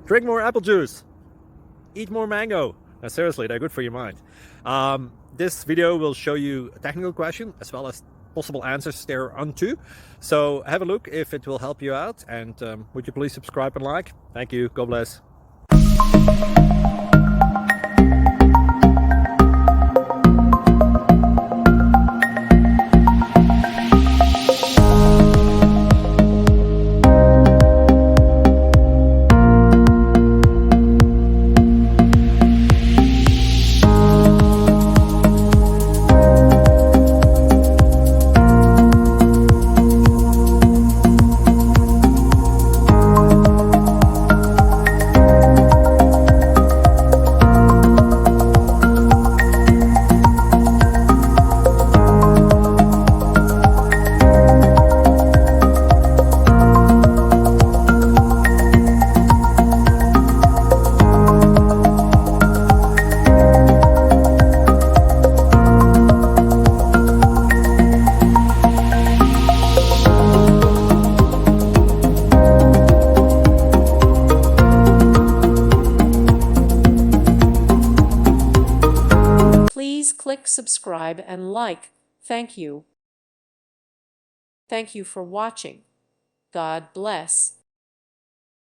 Drink more apple juice. Eat more mango. No, seriously, they're good for your mind. This video will show you a technical question as well as possible answers thereunto. So have a look if it will help you out, and would you please subscribe and like? Thank you. God bless. Please click subscribe and like. Thank you. Thank you for watching. God bless.